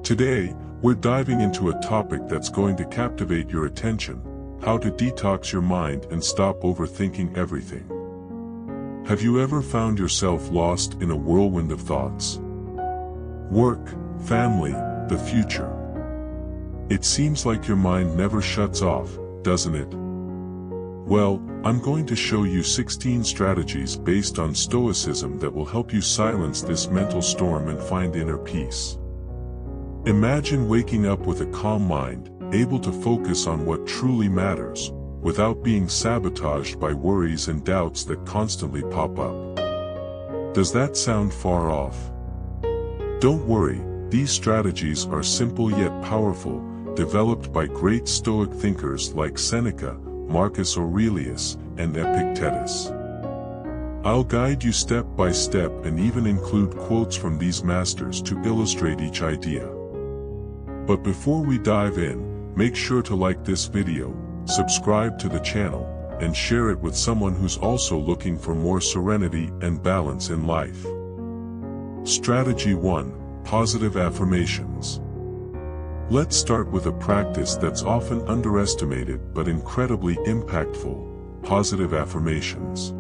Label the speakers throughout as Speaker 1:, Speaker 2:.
Speaker 1: Today, we're diving into a topic that's going to captivate your attention: how to detox your mind and stop overthinking everything. Have you ever found yourself lost in a whirlwind of thoughts? Work, family, the future. It seems like your mind never shuts off, doesn't it? Well, I'm going to show you 16 strategies based on Stoicism that will help you silence this mental storm and find inner peace. Imagine waking up with a calm mind, able to focus on what truly matters, without being sabotaged by worries and doubts that constantly pop up. Does that sound far off? Don't worry, these strategies are simple yet powerful, developed by great Stoic thinkers like Seneca, Marcus Aurelius, and Epictetus. I'll guide you step by step and even include quotes from these masters to illustrate each idea. But before we dive in, make sure to like this video, subscribe to the channel, and share it with someone who's also looking for more serenity and balance in life. Strategy 1: Positive affirmations. Let's start with a practice that's often underestimated but incredibly impactful: positive affirmations.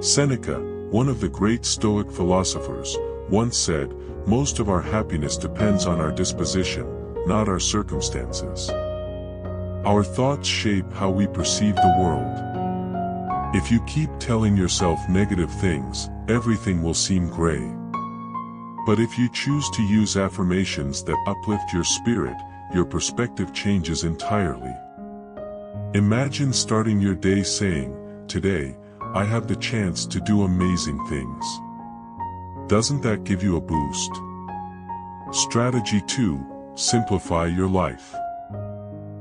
Speaker 1: Seneca, one of the great Stoic philosophers, once said, "Most of our happiness depends on our disposition, not our circumstances." Our thoughts shape how we perceive the world. If you keep telling yourself negative things, everything will seem gray. But if you choose to use affirmations that uplift your spirit, your perspective changes entirely. Imagine starting your day saying, "Today, I have the chance to do amazing things." Doesn't that give you a boost? Strategy 2: Simplify your life.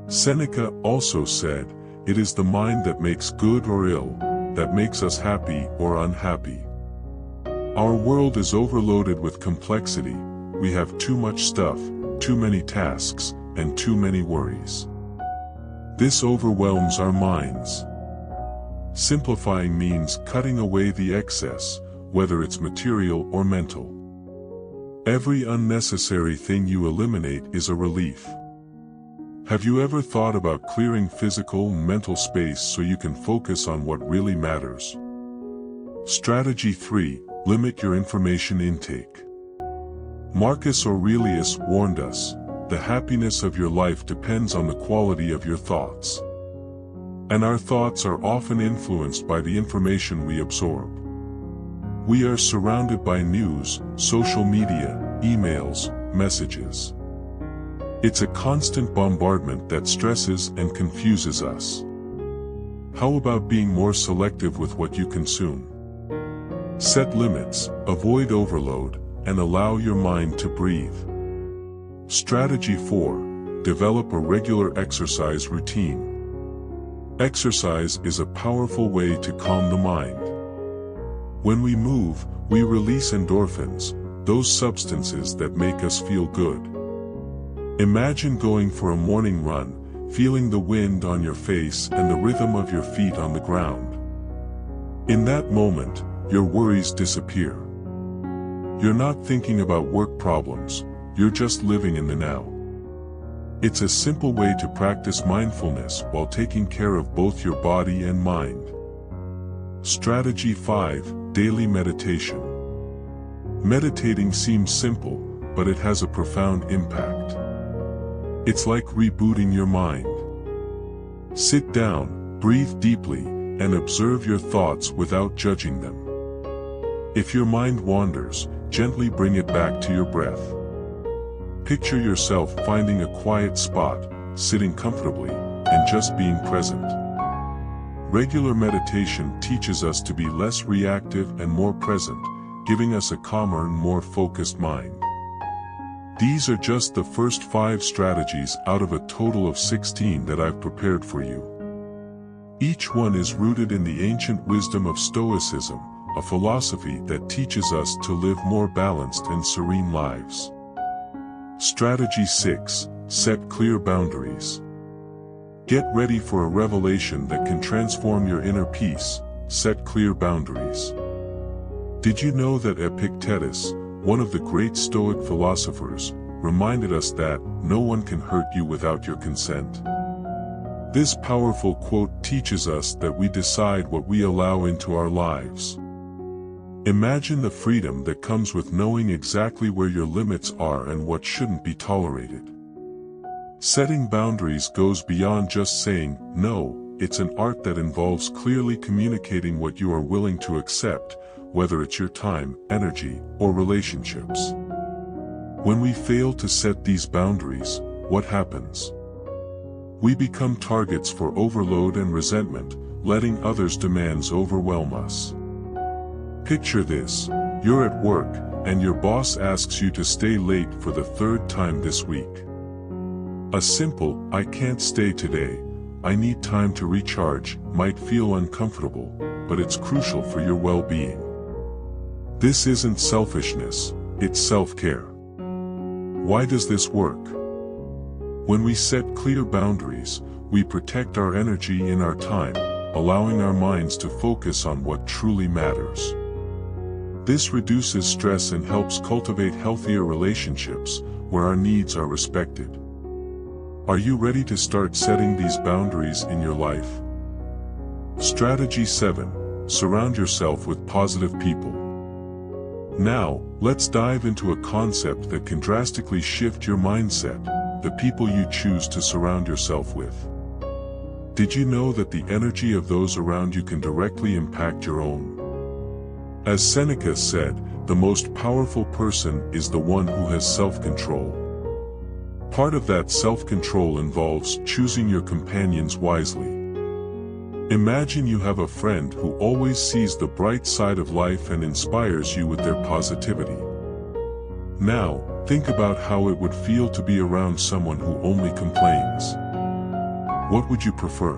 Speaker 1: Seneca also said, "It is the mind that makes good or ill, that makes us happy or unhappy." Our world is overloaded with complexity. We have too much stuff, too many tasks, and too many worries. This overwhelms our minds. Simplifying means cutting away the excess, whether it's material or mental. Every unnecessary thing you eliminate is a relief. Have you ever thought about clearing physical and mental space so you can focus on what really matters? Strategy 3: Limit your information intake. Marcus Aurelius warned us, "The happiness of your life depends on the quality of your thoughts." And our thoughts are often influenced by the information we absorb. We are surrounded by news, social media, emails, messages. It's a constant bombardment that stresses and confuses us. How about being more selective with what you consume? Set limits, avoid overload, and allow your mind to breathe. Strategy 4: Develop a regular exercise routine. Exercise is a powerful way to calm the mind. When we move, we release endorphins, those substances that make us feel good. Imagine going for a morning run, feeling the wind on your face and the rhythm of your feet on the ground. In that moment, your worries disappear. You're not thinking about work problems, you're just living in the now. It's a simple way to practice mindfulness while taking care of both your body and mind. Strategy 5: Daily meditation. Meditating seems simple, but it has a profound impact. It's like rebooting your mind. Sit down, breathe deeply, and observe your thoughts without judging them. If your mind wanders, gently bring it back to your breath. Picture yourself finding a quiet spot, sitting comfortably, and just being present. Regular meditation teaches us to be less reactive and more present, giving us a calmer and more focused mind. These are just the first 5 strategies out of a total of 16 that I've prepared for you. Each one is rooted in the ancient wisdom of Stoicism, a philosophy that teaches us to live more balanced and serene lives. Strategy 6: Set clear boundaries. Get ready for a revelation that can transform your inner peace. Set clear boundaries. Did you know that Epictetus, one of the great Stoic philosophers, reminded us that no one can hurt you without your consent. This powerful quote teaches us that we decide what we allow into our lives. Imagine the freedom that comes with knowing exactly where your limits are and what shouldn't be tolerated. Setting boundaries goes beyond just saying no. It's an art that involves clearly communicating what you are willing to accept, whether it's your time, energy, or relationships. When we fail to set these boundaries, what happens? We become targets for overload and resentment, letting others' demands overwhelm us. Picture this: you're at work, and your boss asks you to stay late for the third time this week. A simple, "I can't stay today, I need time to recharge," might feel uncomfortable, but it's crucial for your well-being. This isn't selfishness, it's self-care. Why does this work? When we set clear boundaries, we protect our energy and our time, allowing our minds to focus on what truly matters. This reduces stress and helps cultivate healthier relationships, where our needs are respected. Are you ready to start setting these boundaries in your life? Strategy 7. Surround yourself with positive people. Now, let's dive into a concept that can drastically shift your mindset: the people you choose to surround yourself with. Did you know that the energy of those around you can directly impact your own? As Seneca said, the most powerful person is the one who has self-control. Part of that self-control involves choosing your companions wisely. Imagine you have a friend who always sees the bright side of life and inspires you with their positivity. Now, think about how it would feel to be around someone who only complains. What would you prefer?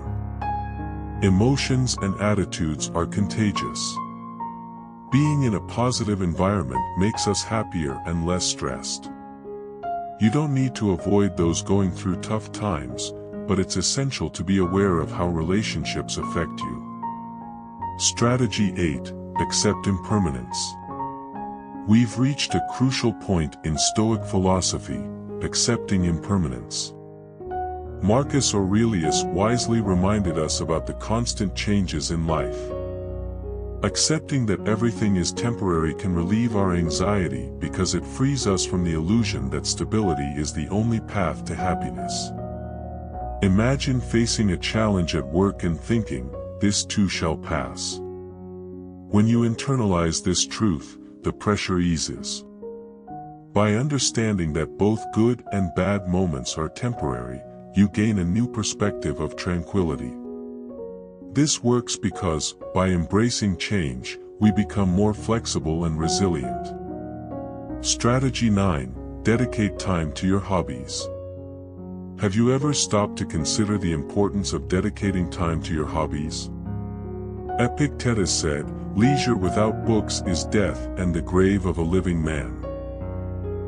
Speaker 1: Emotions and attitudes are contagious. Being in a positive environment makes us happier and less stressed. You don't need to avoid those going through tough times, but it's essential to be aware of how relationships affect you. Strategy 8. Accept impermanence. We've reached a crucial point in Stoic philosophy: accepting impermanence. Marcus Aurelius wisely reminded us about the constant changes in life. Accepting that everything is temporary can relieve our anxiety because it frees us from the illusion that stability is the only path to happiness. Imagine facing a challenge at work and thinking, "This too shall pass." When you internalize this truth, the pressure eases. By understanding that both good and bad moments are temporary, you gain a new perspective of tranquility. This works because, by embracing change, we become more flexible and resilient. Strategy 9. Dedicate time to your hobbies. Have you ever stopped to consider the importance of dedicating time to your hobbies? Epictetus said, "Leisure without books is death and the grave of a living man."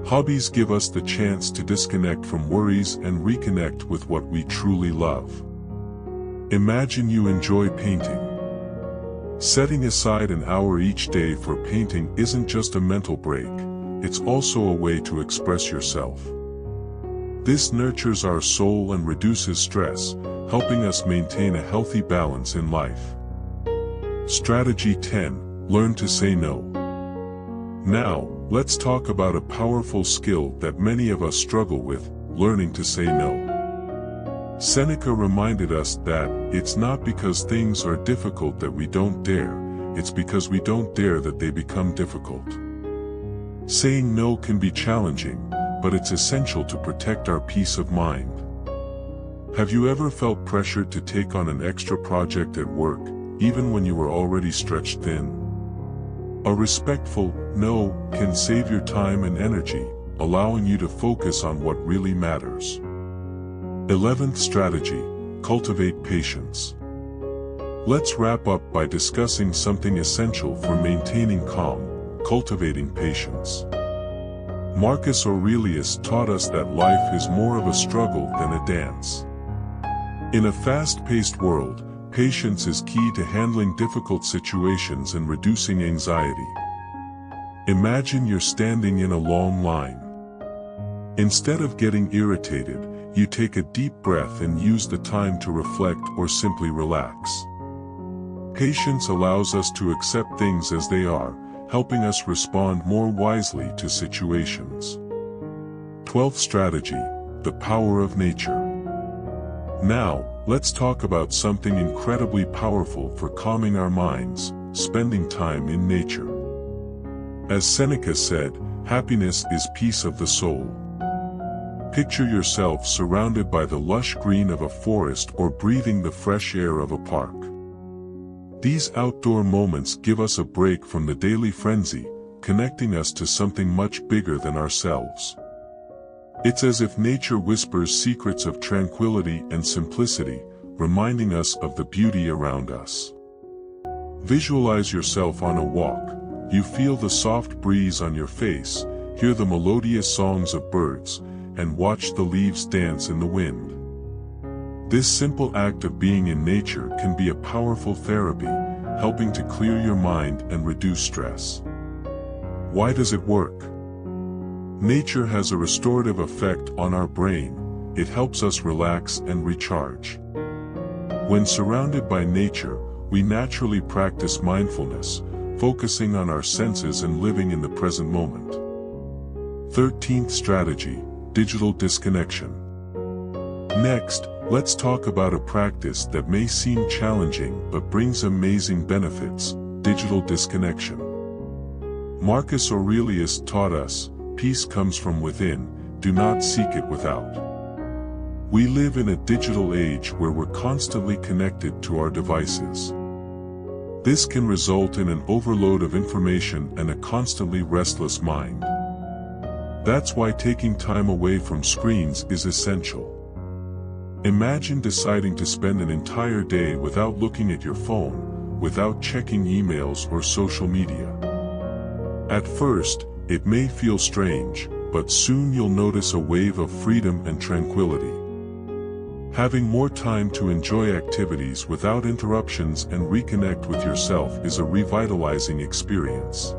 Speaker 1: Hobbies give us the chance to disconnect from worries and reconnect with what we truly love. Imagine you enjoy painting. Setting aside an hour each day for painting isn't just a mental break, it's also a way to express yourself. This nurtures our soul and reduces stress, helping us maintain a healthy balance in life. Strategy 10. Learn to say no. Now, let's talk about a powerful skill that many of us struggle with: learning to say no. Seneca reminded us that it's not because things are difficult that we don't dare, it's because we don't dare that they become difficult. Saying no can be challenging, but it's essential to protect our peace of mind. Have you ever felt pressured to take on an extra project at work, even when you were already stretched thin? A respectful no can save your time and energy, allowing you to focus on what really matters. 11th strategy: cultivate patience. Let's wrap up by discussing something essential for maintaining calm: cultivating patience. Marcus Aurelius taught us that life is more of a struggle than a dance. In a fast-paced world, patience is key to handling difficult situations and reducing anxiety. Imagine you're standing in a long line. Instead of getting irritated, you take a deep breath and use the time to reflect or simply relax. Patience allows us to accept things as they are, helping us respond more wisely to situations. 12th strategy, the power of nature. Now, let's talk about something incredibly powerful for calming our minds: spending time in nature. As Seneca said, happiness is peace of the soul. Picture yourself surrounded by the lush green of a forest or breathing the fresh air of a park. These outdoor moments give us a break from the daily frenzy, connecting us to something much bigger than ourselves. It's as if nature whispers secrets of tranquility and simplicity, reminding us of the beauty around us. Visualize yourself on a walk. You feel the soft breeze on your face, hear the melodious songs of birds, and watch the leaves dance in the wind. This simple act of being in nature can be a powerful therapy, helping to clear your mind and reduce stress. Why does it work? Nature has a restorative effect on our brain. It helps us relax and recharge. When surrounded by nature, we naturally practice mindfulness, focusing on our senses and living in the present moment. 13th strategy, digital disconnection. Next, let's talk about a practice that may seem challenging but brings amazing benefits: digital disconnection. Marcus Aurelius taught us, "Peace comes from within, do not seek it without." We live in a digital age where we're constantly connected to our devices. This can result in an overload of information and a constantly restless mind. That's why taking time away from screens is essential. Imagine deciding to spend an entire day without looking at your phone, without checking emails or social media. At first, it may feel strange, but soon you'll notice a wave of freedom and tranquility. Having more time to enjoy activities without interruptions and reconnect with yourself is a revitalizing experience.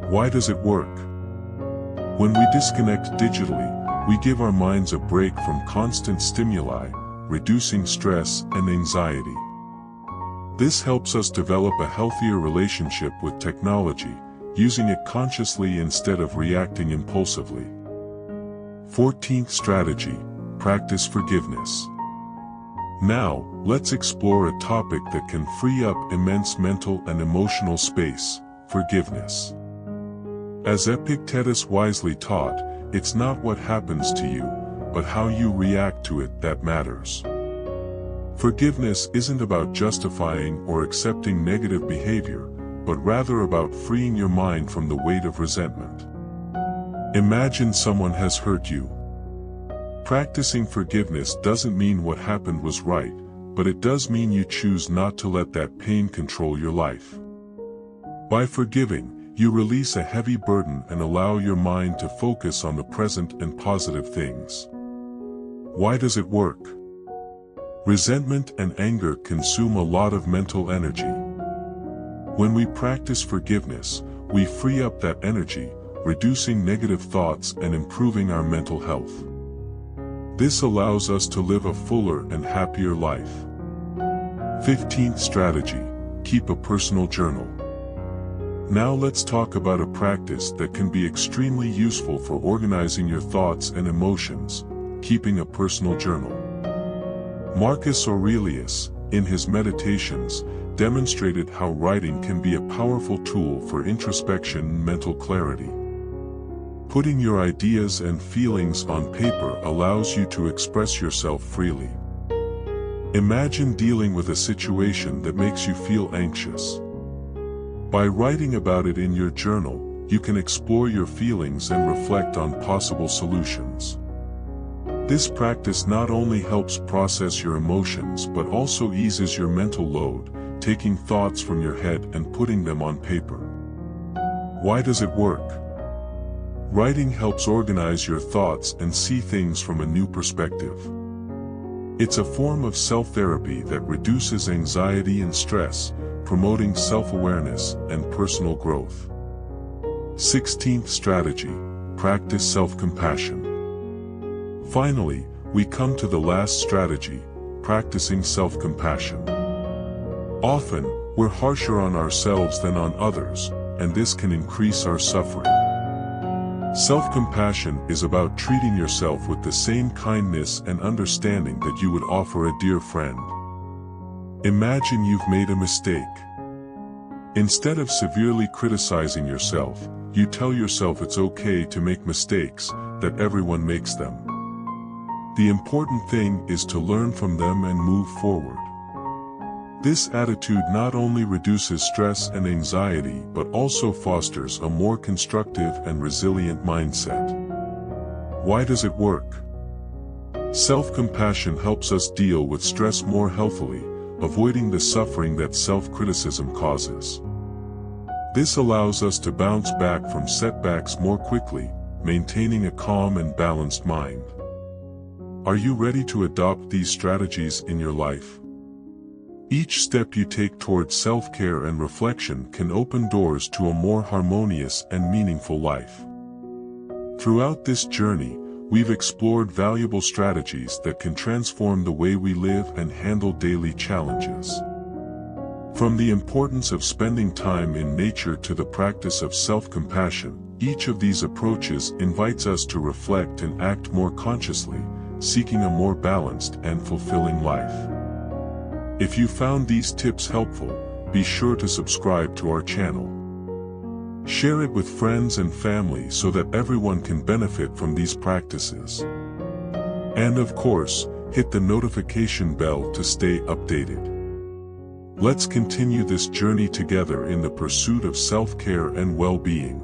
Speaker 1: Why does it work? When we disconnect digitally, we give our minds a break from constant stimuli, reducing stress and anxiety. This helps us develop a healthier relationship with technology, using it consciously instead of reacting impulsively. 14th strategy, practice forgiveness. Now, let's explore a topic that can free up immense mental and emotional space: forgiveness. As Epictetus wisely taught, it's not what happens to you, but how you react to it that matters. Forgiveness isn't about justifying or accepting negative behavior, but rather about freeing your mind from the weight of resentment. Imagine someone has hurt you. Practicing forgiveness doesn't mean what happened was right, but it does mean you choose not to let that pain control your life. By forgiving, you release a heavy burden and allow your mind to focus on the present and positive things. Why does it work? Resentment and anger consume a lot of mental energy. When we practice forgiveness, we free up that energy, reducing negative thoughts and improving our mental health. This allows us to live a fuller and happier life. 15th strategy, keep a personal journal. Now let's talk about a practice that can be extremely useful for organizing your thoughts and emotions: keeping a personal journal. Marcus Aurelius, in his Meditations, demonstrated how writing can be a powerful tool for introspection and mental clarity. Putting your ideas and feelings on paper allows you to express yourself freely. Imagine dealing with a situation that makes you feel anxious. By writing about it in your journal, you can explore your feelings and reflect on possible solutions. This practice not only helps process your emotions but also eases your mental load, taking thoughts from your head and putting them on paper. Why does it work? Writing helps organize your thoughts and see things from a new perspective. It's a form of self-therapy that reduces anxiety and stress, promoting self-awareness and personal growth. 16th strategy, practice self-compassion. Finally, we come to the last strategy, practicing self-compassion. Often, we're harsher on ourselves than on others, and this can increase our suffering. Self-compassion is about treating yourself with the same kindness and understanding that you would offer a dear friend. Imagine you've made a mistake. Instead of severely criticizing yourself, you tell yourself it's okay to make mistakes, that everyone makes them. The important thing is to learn from them and move forward. This attitude not only reduces stress and anxiety but also fosters a more constructive and resilient mindset. Why does it work? Self-compassion helps us deal with stress more healthily, avoiding the suffering that self-criticism causes. This allows us to bounce back from setbacks more quickly, maintaining a calm and balanced mind. Are you ready to adopt these strategies in your life? Each step you take towards self-care and reflection can open doors to a more harmonious and meaningful life. Throughout this journey, we've explored valuable strategies that can transform the way we live and handle daily challenges. From the importance of spending time in nature to the practice of self-compassion, each of these approaches invites us to reflect and act more consciously, seeking a more balanced and fulfilling life. If you found these tips helpful, be sure to subscribe to our channel. Share it with friends and family so that everyone can benefit from these practices. And of course, hit the notification bell to stay updated. Let's continue this journey together in the pursuit of self-care and well-being.